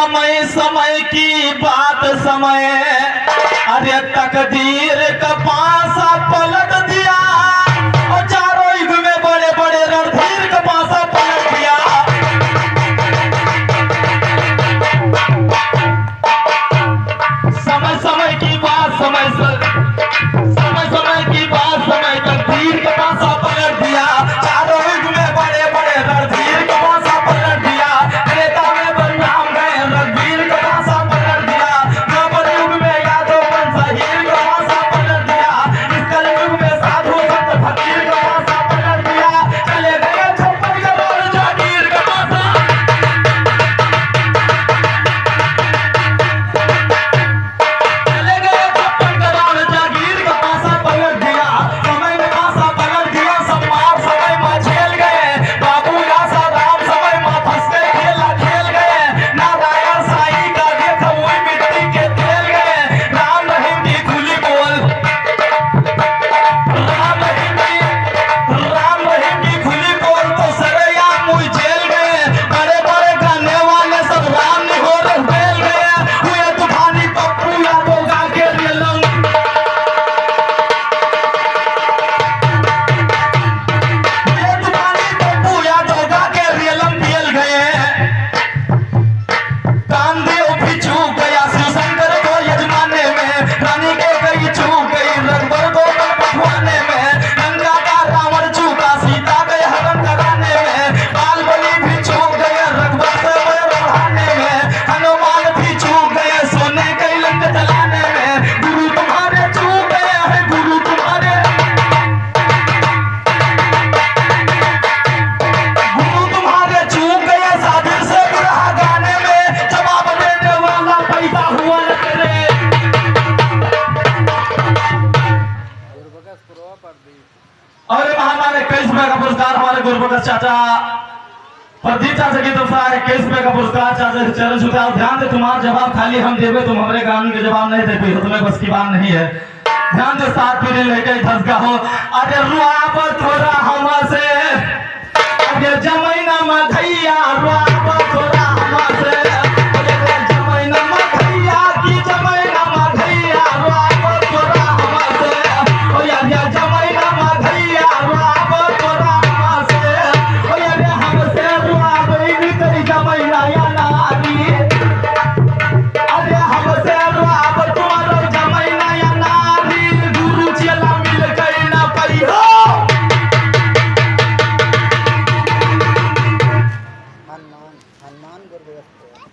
समय समय की बात समय, अरे तकदीर का पासा पलट दिया और चारों युग में बड़े बड़े रणधीर का पासा पलट दिया। समय समय की बात समय समय की बात समय तकदीर का पासा पलट दिया। चारों युग में बड़े बड़े रणधीर का पासा पलट दिया। त्रेता में बलराम गए रघुवीर का पासा पलट दिया। द्वापर युग में यादव वंश हीर का पासा पलट दिया। इस कलयुग में साधु संत फकीर का पासा पलट दिया। चले गए 56 करोड़ जागीर का पासा। चले गए 56 करोड़ जागीर का पासा पलट दिया। समय में पासा पलट दिया। सब मार समय में झेल गए। बाबू आशा राम समय में फंस गए। खेला खेल गए। नारायण साईं का देखा वही मिट्टी के खेल गए। राम रहीम की खुली बोल, राम रहीम की खुली बोल तो सरेआम मुझ झेल गए। बड़े बड़े गाने वाले सब राम निहोर फेल गए। हुए तूफानी पप्पू यादव गा के रियलम, हुए तूफानी पप्पू यादव गा के रियलम फेल गए। कामदेव भी चूक गया। शिव शंकर को यजमाने में। रानी के गई चूक गई। रघुवर को पठवाने में। गंगा का रावण चूका। सीता गए हरण कराने में। बाल बलि भी चूक गए। रघुवर से वह बढ़ाने में। हनुमान भी चूक गए। सोने गई लंक जलाने में। गुरु तुम्हारे चूक गए हैं। गुरु तुम्हारे चूक गए। साजिश से बुरा गाने में। जवाब देने वाला पैदा हुआ न तेरे। और महामारे 21 रुपए का पुरस्कार हमारे गुरुप्रकाश चाचा प्रदीप चाचा की तरफ से आए। 21 रुपए का पुरस्कार चाचा के चरण छूता है। ध्यान दे, तुम्हारा जवाब खाली हम देवे, तुम हमारे कानून के जवाब नहीं दे पाई हो, तुम्हें बस की बात नहीं है। ध्यान दे, साथ पीढ़ी लेके धसका हो। अरे रुआब थोड़ा हमसे, अरे जमैना मधैया रुआब थोड़ा हमसे। अरे जमैना मधैया की जमैना मधैया रुआब थोड़ा हमसे। ओ यार जमैना मधैया रुआब थोड़ा हमसे। ओ यार हमसे रुआब इन करी जमैना या नारी। अरे हमसे रुआब तुम्हारा जमैना या नारी। गुरु चेला मिल गई ना पई हो।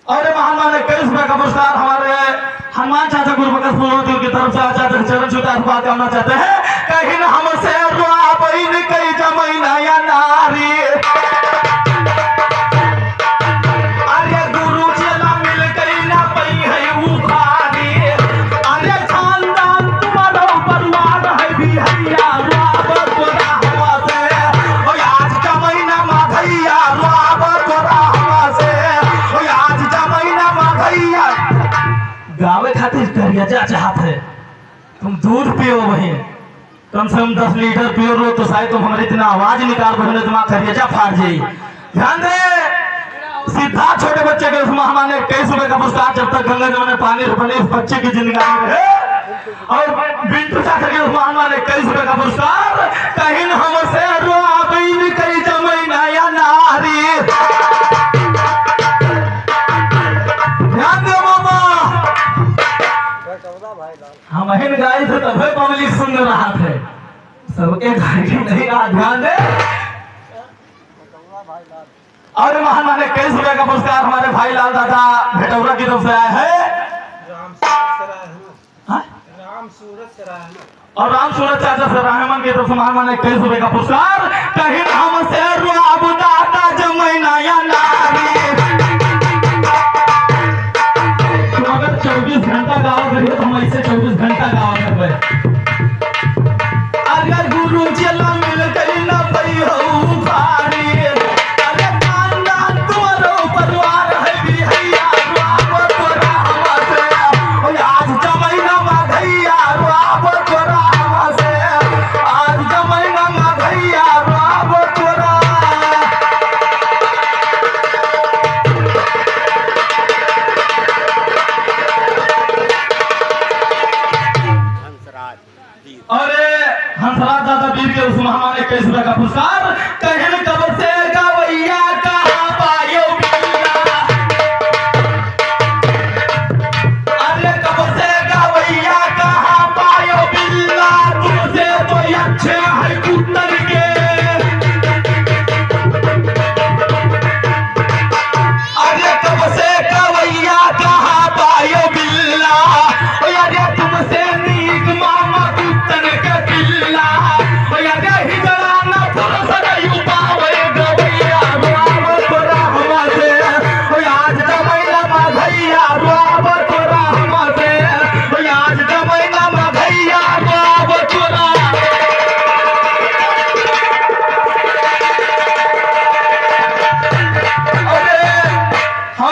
और महान 21 रुपए का पुरस्कार हमारे हनुमान चाचा गुरुप्रकाश पुरोहित की तरफ से चाचा के चरण छूता बात करना चाहते हैं। कहीं ना हमसे रुआब इन कई जमैना या नारी। अरे गुरु चेला मिल गई ना पई है उखारी। अरे खानदान तुम्हारा परिवार है बिहैया रुआब तोरा हमसे। ओ आज जमैना मधैया रुआब तोरा हमसे। ओ आज जमैना मधैया। गावे खातिर करिया चाहत है, तुम दूध पियो वही कम से कम 10 लीटर पियो रो तो शायद तुम हमारे इतना आवाज निकाल बने तुम्हारा खरिया फाड़ जाई। ध्यान दे, सीधा छोटे बच्चे के उसमें हमारे 21 रुपए का पुरस्कार जब तक गंगा जमुना में पानी बने इस बच्चे की जिंदगी में है। और बिंटू चाचा के उसमें हमारे 21 रुपए का पुरस्कार। कहीं हमसे रुआब इन कई जमैना या नारी। ध्यान दे मामा, हम हिन गाए थे तब पब्लिक सुन रहा थे, सबके गाड़ी नहीं रहा। ध्यान दे। और महान 21 रुपए का पुरस्कार हमारे भाई लाल दादा भेटौरा की तरफ से आया है। और राम सूरत चाचा से रहमान की तरफ से महान 21 रुपए का पुरस्कार। कहीं हमसे रुआब दाता जमैना या नारी। तुम अगर 24 घंटा गाओ करिए तो हम ऐसे 24 घंटा गाओ करबे। अगर गुरु चेला मिल गई ना पई हो भारी। अरे खानदान तुम्हारा परिवार है बिहैया रुआब तोरा हमसे। ओ आज जमैना मधैया रुआब तोरा हमसे। आज जमैना मधैया रुआब तोरा।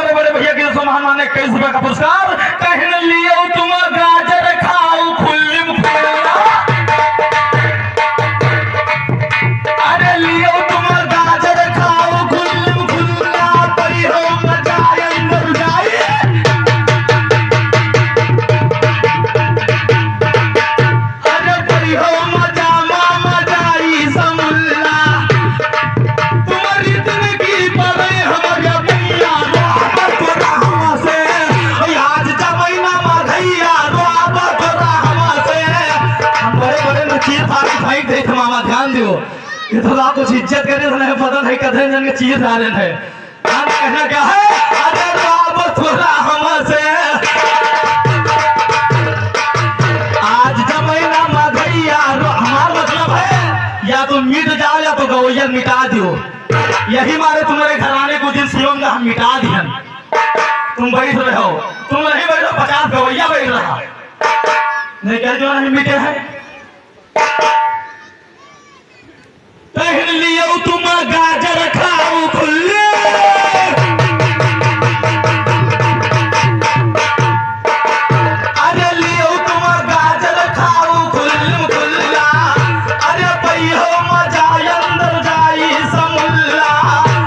हमारे बड़े भैया के सम्मान माने 21 रुपए का पुरस्कार। कहने लियो तुम गाजर खाओ खुल्लम खुल्ला, अरे लियो तुम गाजर खाओ खुल्लम खुल्ला, परी हो मजा अंदर जाए, अरे परी हो मजा मामा जाई समुल्ला, तुम्हारी जिंदगी पले हमारे भैया रोआबा तोरा हवा से, आज जमैना माधैया रोआबा तोरा हवा से। हम बड़े बड़े में चीज फाड़ी भाई देख मामा ध्यान दियो, ये तो आप कुछ इज्जत करे तो नहीं पता नहीं कदर जन के चीज आ रहे हैं। हम कहना क्या है, अरे रोआबा तोरा हवा से, आज जमैना माधैया हमारा मतलब है या तो मिट जाओ या तो गवैया मिटा दियो। यही मारे तुम्हारे घराने को दिन शिवम का हम मिटा दिया। तुम बैठ रहे हो, तुम नहीं बैठो 50 गवैया बैठ रहा नहीं कह जो नहीं मिटे हैं। पहन लियो तुम गाजर खाओ खुल्ले, अरे लियो तुम गाजर खाओ खुल्लम खुल्ला, अरे पई हो मजा अंदर जाई समुल्ला,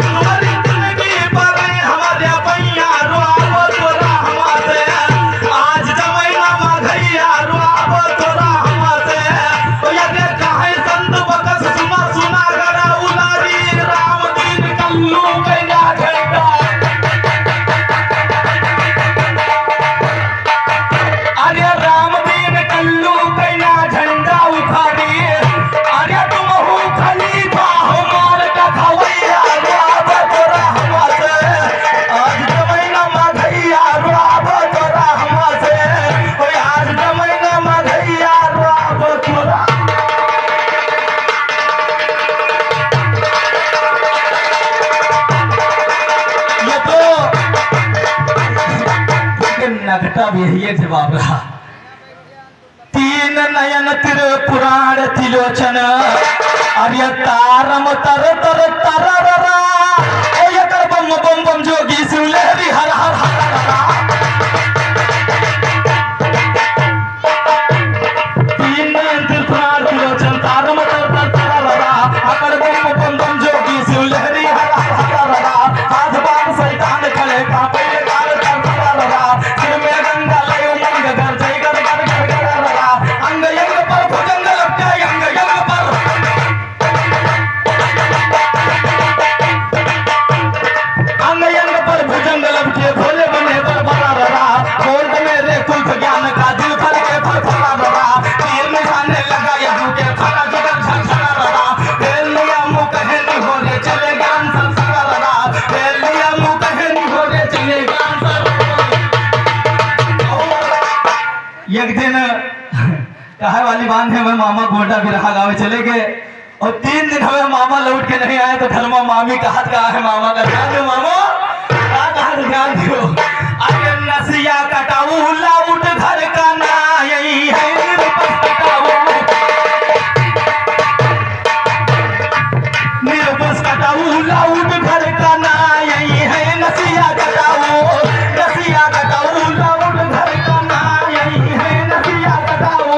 तुम्हारी जिंदगी पर हमारे भैया रोआबो तोरा हवा से, आज जमैना माधैया रोआबो तोरा हवा से। ओ ये काहे संत बकस सुना सुना गरा उलारी, राम दीन कल्लू कैला झंडा, अरे राम दीन कल्लू कैला झंडा उखाड़ी, अरे तुम हो खलीफा हमार का खवैया रोआबो तोरा हवा से, आज जमैना माधैया रोआबो तोरा हवा से, ओ आज जमैना माधैया रोआबो तोरा। ये तो नगटा भी यही जवाब रहा। तीन नयन तिर पुराण तिलोचन, अरे तारम तर तर तरररा, ओ ये कर बम बम बम जोगी सुलहरी हर हर हर हर। तीन नयन तिर पुराण तिलोचन, तारम तर तर तरररा, अकर बम बम बम जोगी सुलहरी हर हर हर। हाथ बाण शैतान खड़े कांपे गाल तर तरररा, सिर में गंगा लय उमंग घर जय कर कर कर करररा, अंग यंग पर भुजंग लपटे यंग यंग पर, अंग यंग पर भुजंग लपटे भोले बने पर बराररा, कोर्ट में रे कुल्फ ज्ञान का दिल फल के फल फराररा, तीर निशाने लगा यदु के फरा जगत झलझलाररा, फेल लिया मुंह कहे नहीं हो रे चले ज्ञान संसाररा, फेल लिया मुंह कहे नहीं हो रे चले ज्ञान संसाररा। एक दिन कहे वाली बात है, मैं मामा गोंडा बिरहा गावे चले गए और 3 दिन हमें मामा लौट के नहीं आए, तो घर में मामी का हाथ कहा है, मामा का ध्यान दो मामा कहा ध्यान दो, अरे नसिया कटाऊ लाउट घर का ना यही है निरपस कटाऊ, निरपस कटाऊ लाउट घर का ना यही है नसिया कटाऊ, नसिया कटाऊ लाउट घर का ना यही है नसिया कटाऊ,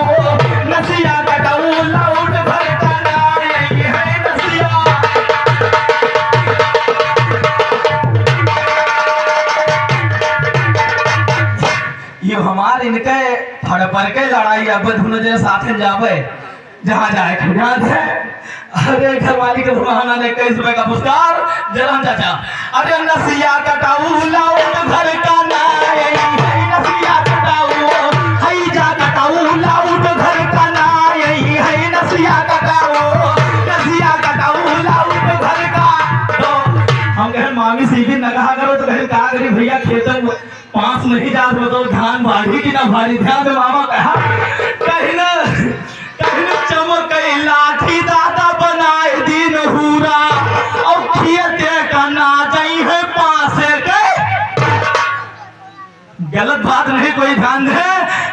नसिया कटाऊ लाउट घर का ना यही है नसिया। ये हमारे इनके फड़ पर के लड़ाई अब दोनों जने साथ जावे जहाँ जाए खुदान है। अरे घर वाली के सुहाना ने 21 रुपए का पुरस्कार जरम चाचा, अरे नसिया कटाऊ लाउट घर का ना यही है नसिया कटाऊ, हई जा कटाऊ लाउट घर का ना यही है नसिया कटाऊ, नसिया कटाऊ लाउट घर का। तो हम कहे मामी सीधी नगाह करो, तो कहे कहा करी भैया खेतन पास नहीं जात हो तो धान भारी की ना भारी, ध्यान दे मामा कहा कहना चमक लाठी दादा बनाए दिन हूरा, और खेते का ना जाई है पासे के, गलत बात नहीं कोई ध्यान दे,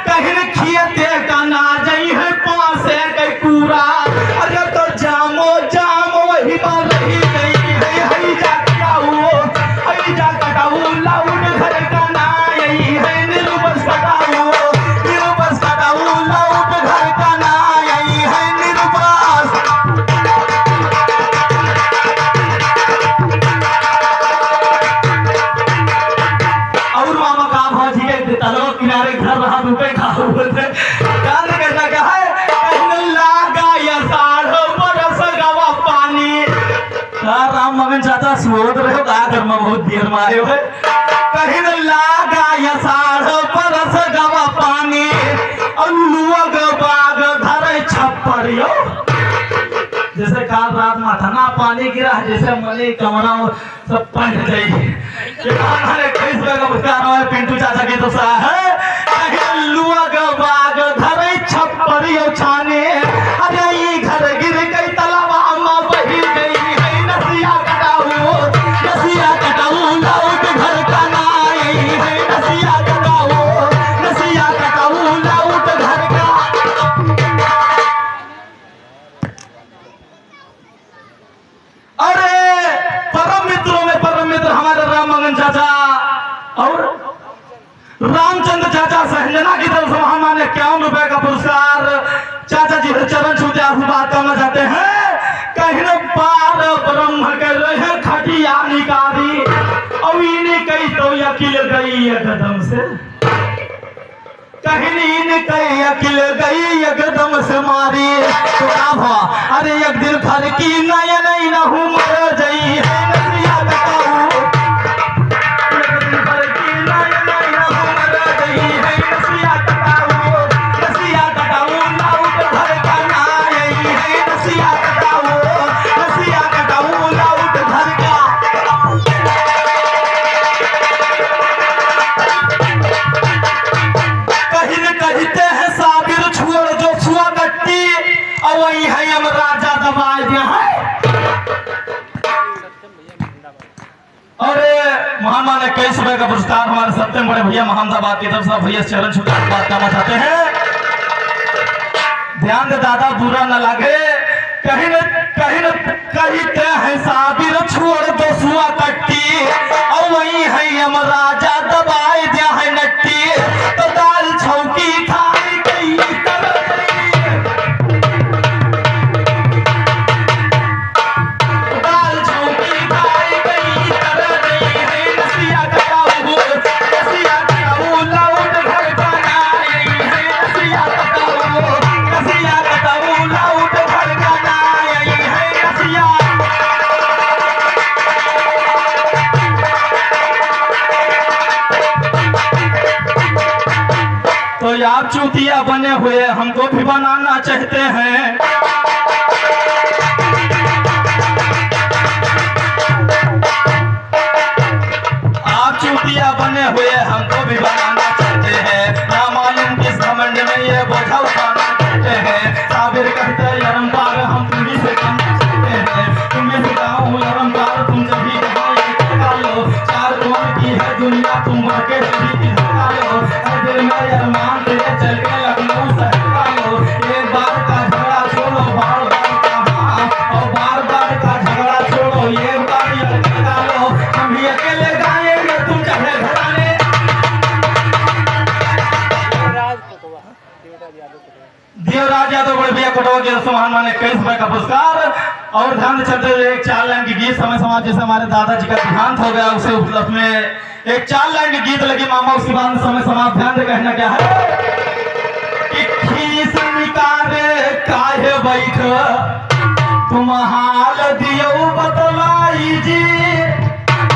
कहीं खेते का ना जाई है पासे के पूरा, अरे तो जामो जामो वही बात रही गई है, हई जा कटाऊ लाउड हमारे घर रहा रुपए खा हुए थे गान कैसा कहा है कहने लागा या साढ़ बरस गवा पानी राम मगन चाचा सोच रहे हो घर में बहुत देर में आए हो कहने लागा या साढ़ बरस गवा पानी अलुअग बाग धरे छप्परियो जैसे काल रात माथना पानी गिरा जैसे मनी कमरा सब पट जाइए कैसे का पुरस्कार है पिंटू चाचा की तो सा है लुअग बाग धरे छप्परियो छाने अरे ये घर गिर गई तलावा में बही गई है नसिया कटाऊ लौट घर का ना आई है नसिया कटाऊ लौट घर का अरे परम मित्रों में परम मित्र हमारे राम मंगन चाचा और रामचंद्र चाचा सहजना की तरफ से हमारे 51 रुपए का पुरस्कार चाचा जी चरण छूते आशीर्वाद करना चाहते हैं कहीं पार ब्रह्म कर रहे हैं खटिया निकारी और इन्हें कई तो अकिल गई एकदम से कहीं कई अकिल गई एकदम से मारी तो क्या हुआ अरे एक दिन घर की नया नहीं न हूँ मर गई है नसिया कटाऊ एक दिन घर की नया नहीं न हूँ मर गई है नसिया कटाऊ लौट घर का ना आई है नसिया कटाऊ लौट घर का कहते हैं साबिर छुअर जो छुआ गट्टी और वही है हम राजा दबाए दिया है और महामा ने 21 रुपए का पुरस्कार हमारे सबसे बड़े भैया मोहम्मदाबाद की तरफ से भैया चरण छू बात करना चाहते हैं ध्यान दे दादा बुरा न लगे कहते हैं साबिर छुअर जो छुआ गट्टी और वही है हम राजा दबाए दिया है नट्टी तो दाल छौकी खाई गई दाल छौकी खाई गई तर गई है नसिया कटाऊ लौट घर का ना आई है नसिया कटाऊ लौट घर का ना आई है नसिया तो आप चूतिया बने हुए हमको भी बनाना चाहते हैं आप चूतिया बने हुए हमको भी बनाना चाहते हैं ना मालूम किस घमंड में ये बोझा उठाना चाहते हैं साबिर कहते हैं यरमपार हम तुम्ही से कम चाहते हैं तुम्हें सिखाऊं यरमपार तुम जब भी लो चार कौन की है दुनिया तुम के सभी लो दिल में अरमान तेरे चल के लखनऊ शहर लो एक बार का झगड़ा छोड़ो बार बार का झगड़ा छोड़ो एक बार लो हम भी अकेले गाएंगे तुम चाहे घराने देवराज यादव बड़े भैया कोटवा के सम्मान माने 21 रुपए का पुरस्कार और ध्यान चलते हुए एक 4 लाइन की गीत समय समाज जैसे हमारे दादाजी का देहांत हो गया उसे उपलक्ष्य में एक 4 लाइन की गीत लगी मामा उसके बाद में समय समाज ध्यान दे कहना क्या है कि खीस निकाले काहे बैठ तुम हाल दियो बतलाई जी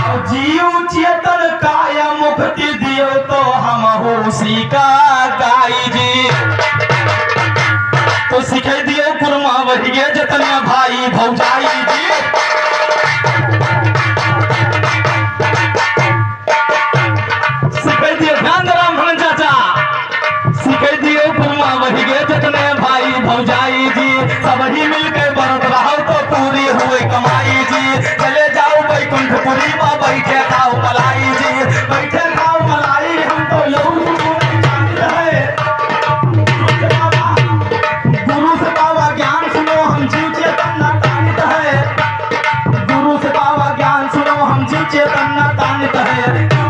और जीव चेतन काया मुक्ति दियो तो हम होशी का गाई जी तो सिखाई दियो कुरमा वही गे जतनिया भाई भौजाई जी सिखाई दियो ध्यान दे राम भवन चाचा सिखाई दियो कुरमा वही गे जतने भाई भौजाई जी सब ही मिलकर बरत रहो तो पूरी हुए कमाई जी चले जाओ बैकुंठपुरी में बैठे खाओ मलाई जी बैठे खाओ मलाई हम तो लहू चेतन तानित है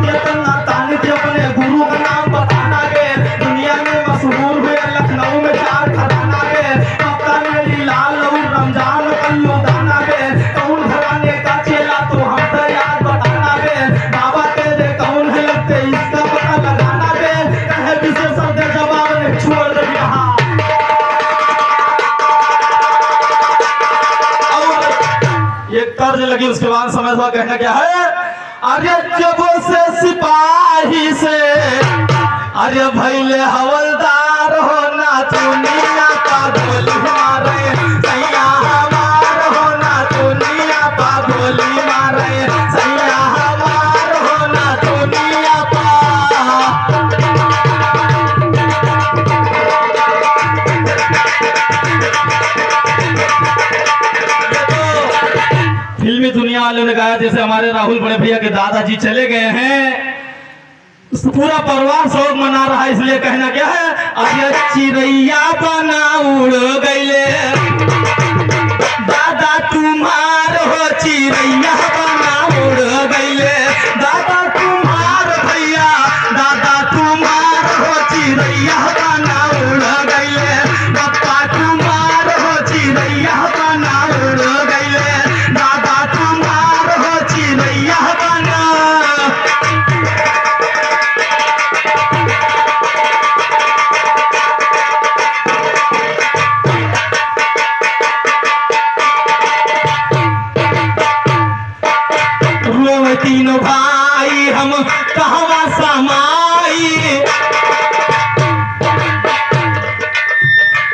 चेतन तानित अपने गुरु का नाम बताना के दुनिया में मशहूर हुए लखनऊ में 4 खजाना के पक्का मेरी लाल लहू रमजान कल्लू दाना के कौन घराने का चेला तो हमसे याद बताना के बाबा तेरे कौन है उसके बाद समय थोड़ा कहना क्या है। अरे जब से सिपाही से अरे भैले हवलदार हो ना दुनिया का गोली मारे सैया हमार हो ना दुनिया का गोली मारे सैया हमार हो ना दुनिया का। फिल्मी दुनिया वालों ने कहा जैसे हमारे राहुल बड़े भैया के दादाजी चले गए हैं, पूरा परिवार शोक मना रहा है, इसलिए कहना क्या है। अरे चिड़ैया बना उड़ गईले दादा तुम्हार हो चिड़ैया बना उड़ गईले दादा तुम्हार भैया दादा तुम्हार हो चिड़ैया बना उड़ गईले पप्पा तुम्हार हो चिड़ैया बना उड़ गईले दादा तुम्हार हो चिड़ैया बना। तीनों भाई हम कहवा समाई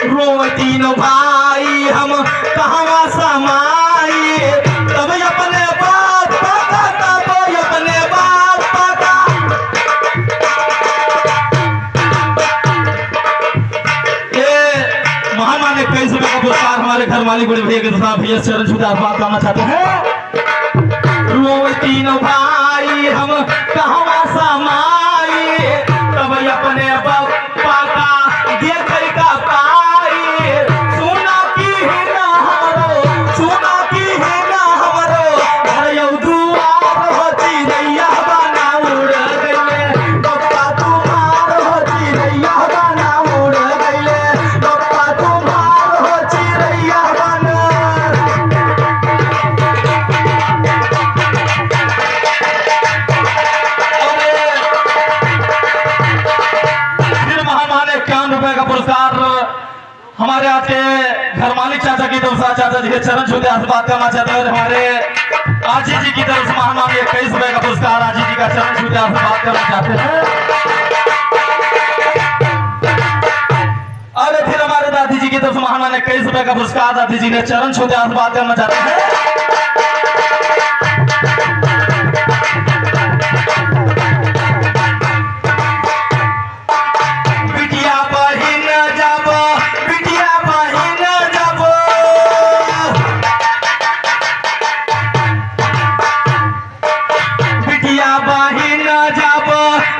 रो तीनों भाई हम कहवा समाई तब अपने बात पता तब अपने बात पता। ये महामान्य कई समय का पुरस्कार हमारे घर मालिक बड़े भैया के साथ भैया चरण छूते बात करना चाहते हैं। रो तीनों भाई हम कहवा समाई तब अपने पप्पा का देख का पाई सुना की है ना हमरो सुना की है ना हमरो घर दुआर हो चिड़ैया बना उड़ गईले पप्पा तुम्हार हो चिड़ैया बना उड़ गईले पप्पा तुम्हार हो चिड़ैया बना। का पुरस्कार हमारे आज के घर मालिक चाचा की तरफ से चाचा जी के चरण छूते आशीर्वाद करना चाहते हैं और हमारे आजी जी की तरफ से महामान्य 21 रुपए का पुरस्कार आजी जी का चरण छूते आशीर्वाद करना चाहते हैं। और फिर हमारे दादी जी की तरफ से महामान्य 21 रुपए का पुरस्कार दादी जी ने चरण छूते आशीर्वाद करना चाहते हैं।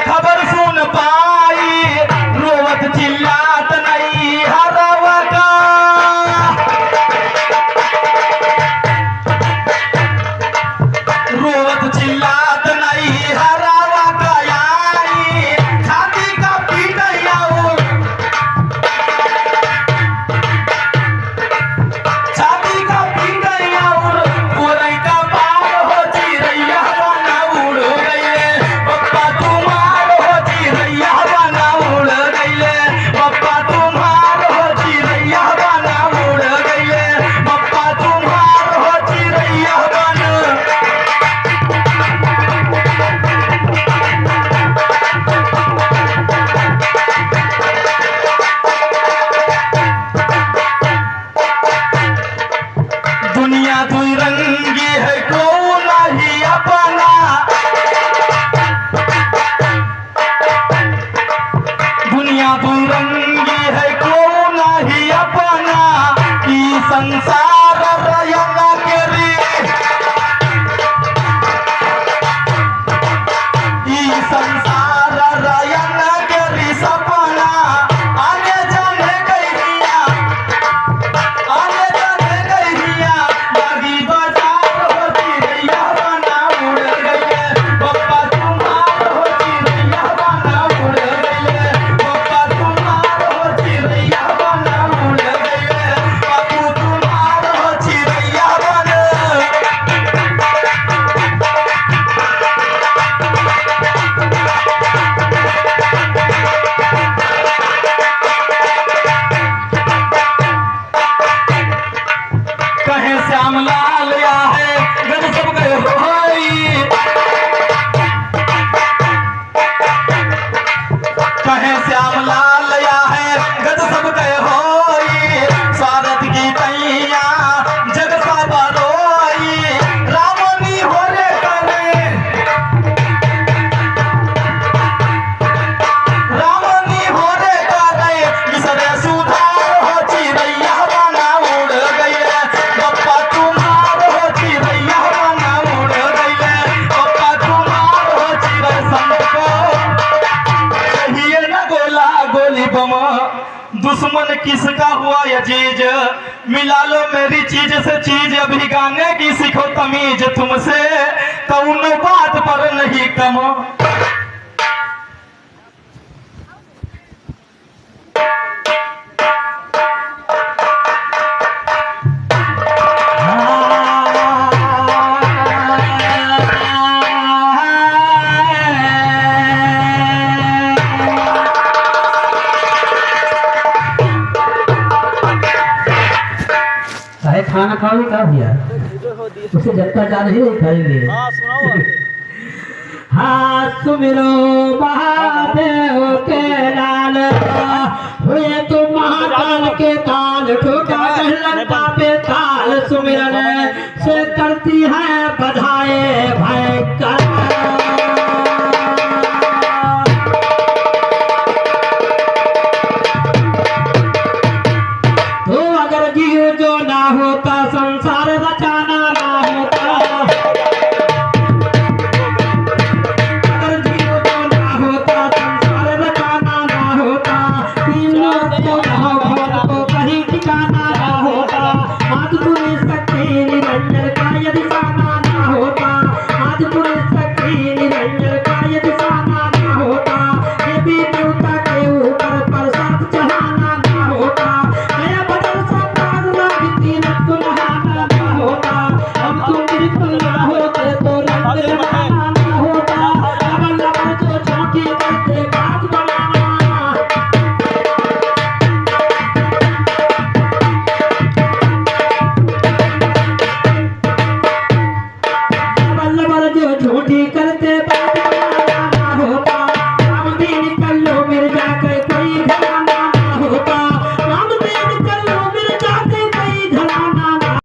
खबर सुन पाई रोवत चिल्लात नहीं हरवा का रोवत चिल्लात नहीं हरवा का आई छाती का पीटैया छाती का पीटैया पूरे का पार हो चिड़ैया बना उड़ गईले पप्पा तुम्हार हो चिड़ैया बना उड़ गईले पप्पा तुम्हार हो चिड़ैया बना उड़ गईले पप्पा तुम्हार हो चिड़ैया बना। दुनिया दुई रंगी है कौन ही अपना दुनिया दुई रंगी है कौन ही अपना की संसार रयना के री ई संसार रयना के री सपना आने जाने गईया आने जाने गईया बागी बाजार हो चिड़ैया बना उड़ गईले पप्पा तुम्हार हो चिड़ैया बना उड़ गईले पप्पा तुम्हार हो चिड़ैया बना उड़ गईले बाबू तुम्हार हो चिड़ैया बना। दुश्मन किसका हुआ अजीज, मिला लो मेरी चीज से चीज, अभी गाने की सीखो तमीज, तुमसे तो उन बात पर नहीं कम। खाना खाओगे क्या भैया? उसे जब तक जा नहीं खाएंगे। हाँ सुमिरो महादेव।